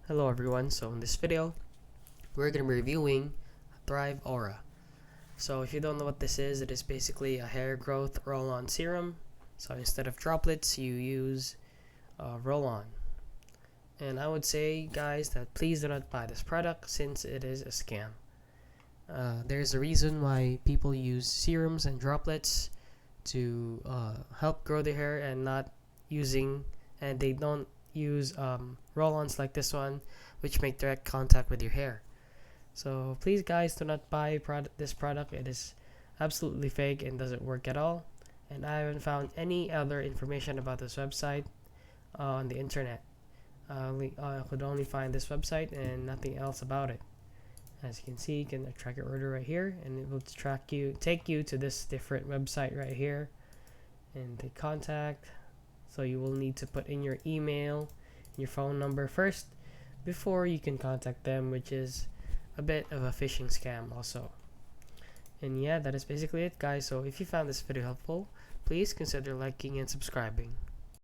Hello everyone, so in this video we're going to be reviewing Thryve Aura. So if you don't know what this is, it is basically a hair growth roll-on serum. So instead of droplets you use roll-on. And I would say guys that please do not buy this product since it is a scam. There's a reason why people use serums and droplets to help grow their hair and they don't use roll-ons like this one, which make direct contact with your hair. So please guys, do not buy this product. It is absolutely fake and doesn't work at all, and I haven't found any other information about this website on the internet. I could only find this website and nothing else about it. As you can see, you can track your order right here, and it will take you to this different website right here, and the contact. So you will need to put in your email, your phone number first before you can contact them, which is a bit of a phishing scam also. And yeah, that is basically it guys. So if you found this video helpful, please consider liking and subscribing.